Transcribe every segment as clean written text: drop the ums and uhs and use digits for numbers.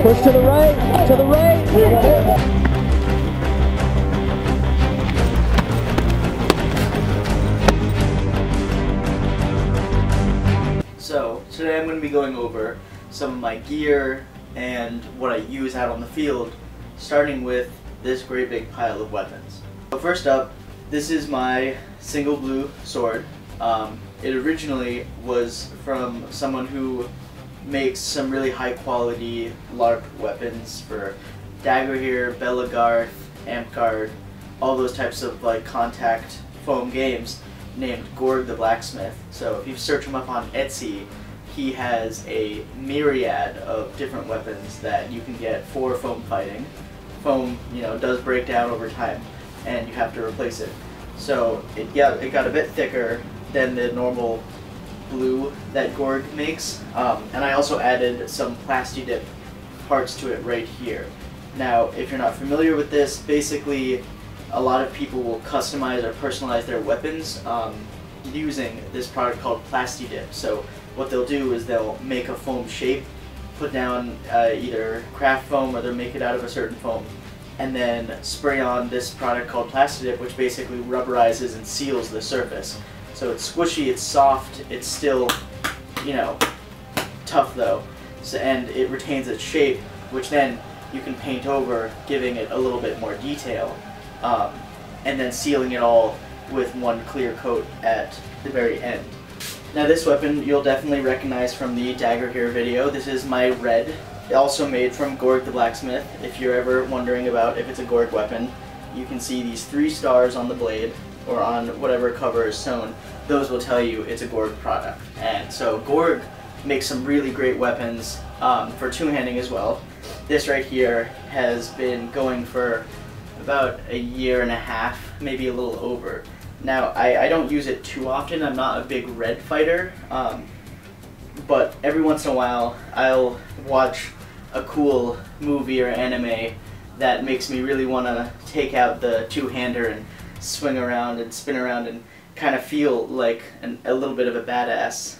Push to the right, to the right. So today I'm going to be going over some of my gear and what I use out on the field, starting with this great big pile of weapons. So first up, this is my single blue sword. It originally was from someone who makes some really high quality Larp weapons for Dagger here, Belagarth, Amtgard, all those types of like contact foam games, named Gorg the Blacksmith. So if you search him up on Etsy, he has a myriad of different weapons that you can get for foam fighting. Foam, does break down over time, and you have to replace it. So it got a bit thicker than the normal blue that Gorg makes, and I also added some Plastidip parts to it right here. Now, if you're not familiar with this, basically a lot of people will customize or personalize their weapons using this product called Plastidip. So what they'll do is they'll make a foam shape, put down either craft foam or they'll make it out of a certain foam, and then spray on this product called Plastidip, which basically rubberizes and seals the surface. So it's squishy, it's soft, it's still, tough though, and it retains its shape, which then you can paint over, giving it a little bit more detail, and then sealing it all with one clear coat at the very end. Now this weapon you'll definitely recognize from the Dagger Here video. This is my red, also made from Gorg the Blacksmith. If you're ever wondering about if it's a Gorg weapon, you can see these 3 stars on the blade, or on whatever cover is sewn. Those will tell you it's a Gorg product. And so Gorg makes some really great weapons for two-handing as well. This right here has been going for about a year and a half, maybe a little over. Now, I don't use it too often. I'm not a big red fighter, but every once in a while I'll watch a cool movie or anime that makes me really want to take out the two-hander and swing around and spin around and kind of feel like a little bit of a badass,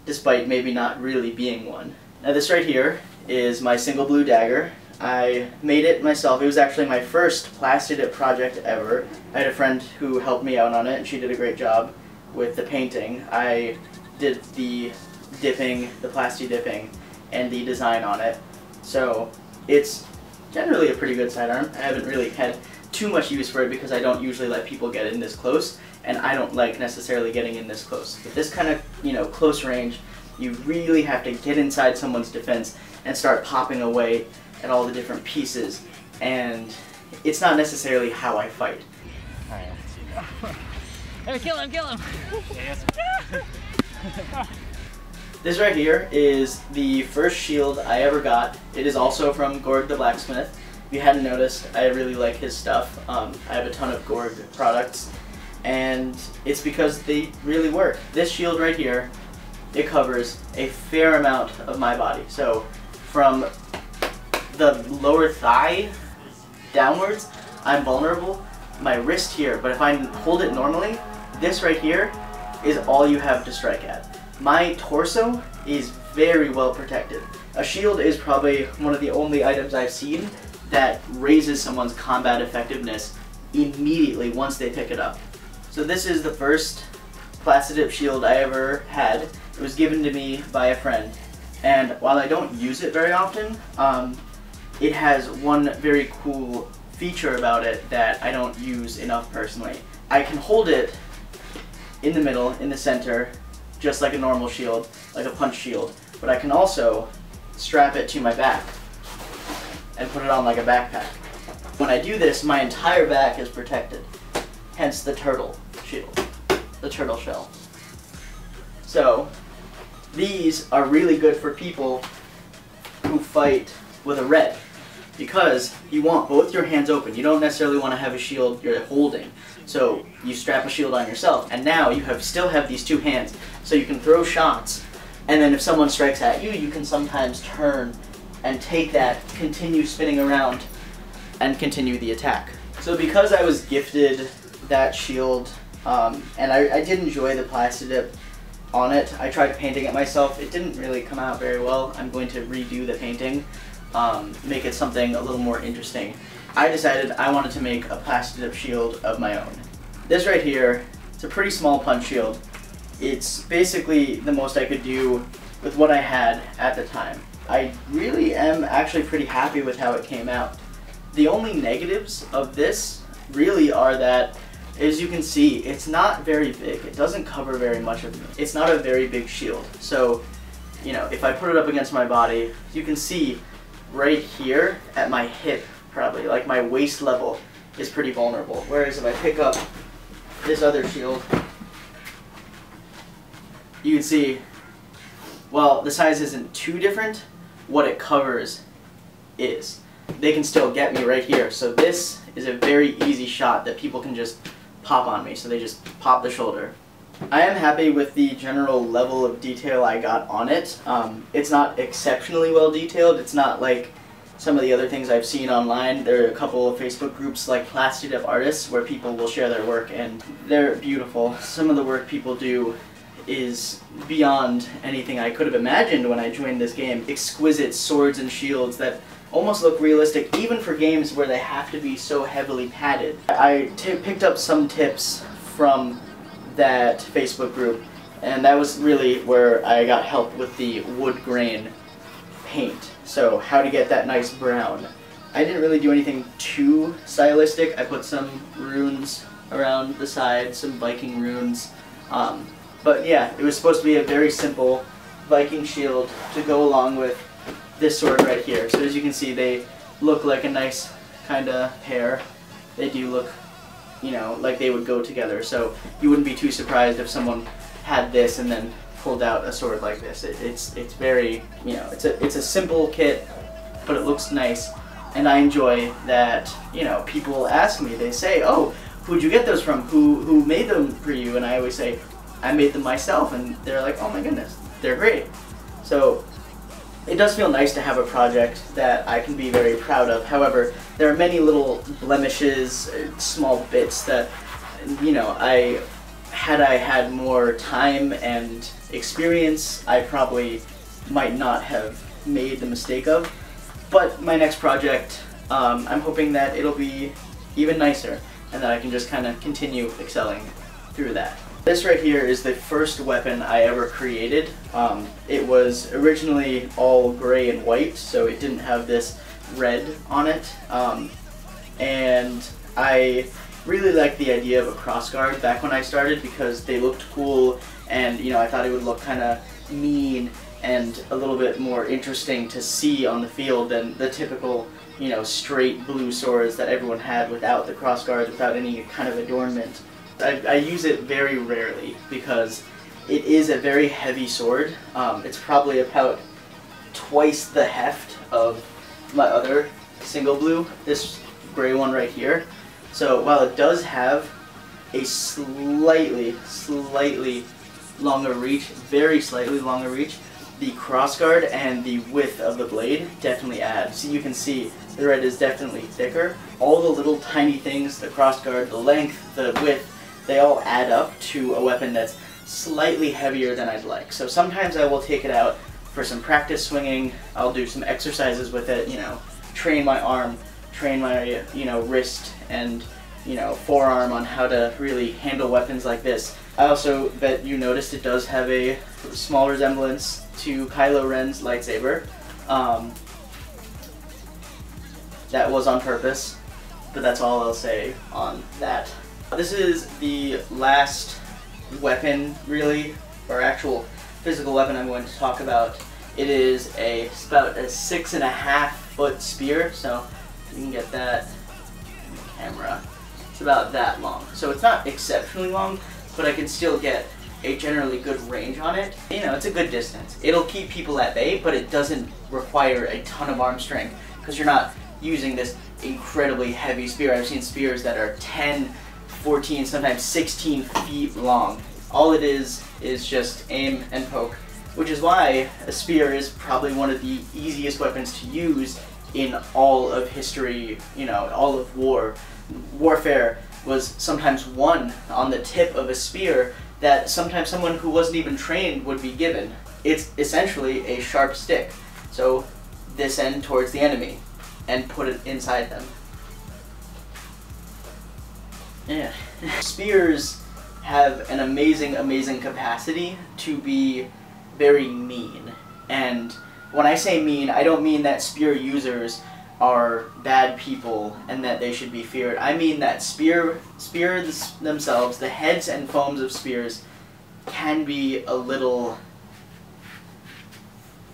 despite maybe not really being one. Now this right here is my single blue dagger. I made it myself. It was actually my first Plastidip project ever. I had a friend who helped me out on it, and she did a great job with the painting. I did the dipping, the Plastidipping, and the design on it. So it's generally a pretty good sidearm. I haven't really had too much use for it because I don't usually let people get in this close, and I don't like necessarily getting in this close. But this kind of, close range, you really have to get inside someone's defense and start popping away at all the different pieces, and it's not necessarily how I fight. Alright, hey, kill him! Yes. This right here is the first shield I ever got. It is also from Gorg the Blacksmith. If you hadn't noticed, I really like his stuff. I have a ton of Gorg products, and it's because they really work. This shield right here, it covers a fair amount of my body. So from the lower thigh downwards, I'm vulnerable. My wrist here, but if I hold it normally, this right here is all you have to strike at. My torso is very well protected. A shield is probably one of the only items I've seen that raises someone's combat effectiveness immediately once they pick it up. So this is the first Plastidip shield I ever had. It was given to me by a friend, and while I don't use it very often, it has one very cool feature about it that I don't use enough personally. I can hold it in the middle, in the center, just like a normal shield, like a punch shield, but I can also strap it to my back and put it on like a backpack. When I do this, my entire back is protected, hence the turtle shield, the turtle shell. So these are really good for people who fight with a red, because you want both your hands open. You don't necessarily want to have a shield you're holding. So you strap a shield on yourself, and now you still have these two hands, so you can throw shots, and then if someone strikes at you, you can sometimes turn and take that, continue spinning around, and continue the attack. So because I was gifted that shield, and I did enjoy the Plastidip on it. I tried painting it myself. It didn't really come out very well. I'm going to redo the painting, make it something a little more interesting. I decided I wanted to make a plastic up shield of my own. This right here, it's a pretty small punch shield. It's basically the most I could do with what I had at the time. I really am actually pretty happy with how it came out. The only negatives of this really are that, as you can see, it's not very big. It doesn't cover very much of me. It's not a very big shield. So, you know, if I put it up against my body, you can see right here at my hip, probably, like my waist level is pretty vulnerable. Whereas if I pick up this other shield, you can see, well, the size isn't too different. What it covers is. They can still get me right here. So this is a very easy shot that people can just pop on me. So they just pop the shoulder. I am happy with the general level of detail I got on it. It's not exceptionally well detailed. It's not like some of the other things I've seen online. There are a couple of Facebook groups like Plastic Up Artists where people will share their work, and they're beautiful. Some of the work people do is beyond anything I could have imagined when I joined this game. Exquisite swords and shields that almost look realistic, even for games where they have to be so heavily padded. I picked up some tips from that Facebook group, and that was really where I got help with the wood grain paint. So how to get that nice brown. I didn't really do anything too stylistic. I put some runes around the side, some Viking runes. But yeah, it was supposed to be a very simple Viking shield to go along with this sword right here. So as you can see, they look like a nice kind of pair. They do look, you know, like they would go together. So you wouldn't be too surprised if someone had this and then pulled out a sword like this. It's very, you know, it's a simple kit, but it looks nice. And I enjoy that, you know, people ask me, they say, oh, who'd you get those from? Who made them for you? And I always say, I made them myself, and they're like, oh my goodness, they're great. So it does feel nice to have a project that I can be very proud of. However, there are many little blemishes, small bits that, you know, had I had more time and experience, I probably might not have made the mistake of. But my next project, I'm hoping that it'll be even nicer, and that I can just kind of continue excelling through that. This right here is the first weapon I ever created. It was originally all gray and white, so it didn't have this red on it. And I really liked the idea of a crossguard back when I started because they looked cool, and you know, I thought it would look kind of mean and a little bit more interesting to see on the field than the typical, you know, straight blue swords that everyone had without the crossguard, without any kind of adornment. I use it very rarely because it is a very heavy sword. It's probably about twice the heft of my other single blue, this gray one right here. So while it does have a slightly longer reach, very slightly longer reach, the crossguard and the width of the blade definitely add. So you can see the red is definitely thicker. All the little tiny things, the crossguard, the length, the width, they all add up to a weapon that's slightly heavier than I'd like. So sometimes I will take it out for some practice swinging. I'll do some exercises with it, you know, train my arm, train my, you know, wrist and, you know, forearm on how to really handle weapons like this. I also bet you noticed it does have a small resemblance to Kylo Ren's lightsaber. That was on purpose, but that's all I'll say on that. This is the last weapon, really, or actual physical weapon I'm going to talk about. It is about a 6.5 foot spear, so you can get that in the camera. It's about that long. So it's not exceptionally long, but I can still get a generally good range on it. You know, it's a good distance. It'll keep people at bay, but it doesn't require a ton of arm strength because you're not using this incredibly heavy spear. I've seen spears that are 10, 14, sometimes 16 feet long. All it is just aim and poke, which is why a spear is probably one of the easiest weapons to use in all of history, you know, all of war. Warfare was sometimes won on the tip of a spear that sometimes someone who wasn't even trained would be given. It's essentially a sharp stick. So this end towards the enemy and put it inside them. Yeah. Spears have an amazing capacity to be very mean. And when I say mean, I don't mean that spear users are bad people and that they should be feared. I mean that spears themselves, the heads and foams of spears, can be a little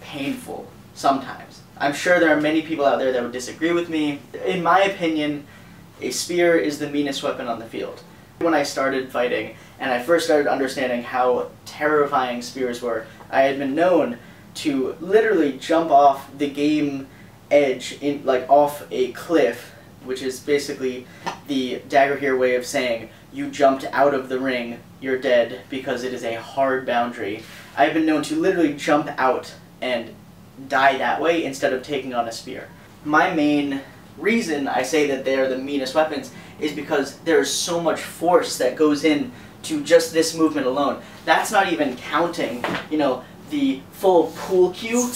painful sometimes. I'm sure there are many people out there that would disagree with me. In my opinion, a spear is the meanest weapon on the field. When I started fighting and I first started understanding how terrifying spears were, I had been known to literally jump off the game edge, off a cliff, which is basically the dagger here way of saying you jumped out of the ring, you're dead, because it is a hard boundary. I've been known to literally jump out and die that way instead of taking on a spear. My main reason I say that they're the meanest weapons is because there's so much force that goes in to just this movement alone. That's not even counting, you know, the full pool cue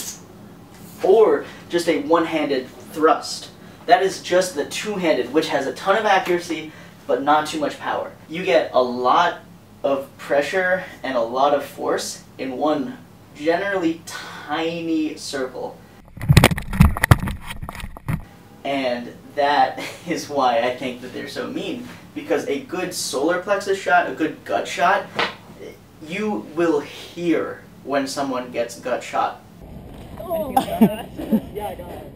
or just a one-handed thrust. That is just the two-handed, which has a ton of accuracy but not too much power. You get a lot of pressure and a lot of force in one generally tiny circle. And that is why I think that they're so mean. Because a good solar plexus shot, a good gut shot, you will hear when someone gets gut shot. Oh. Yeah, I got it.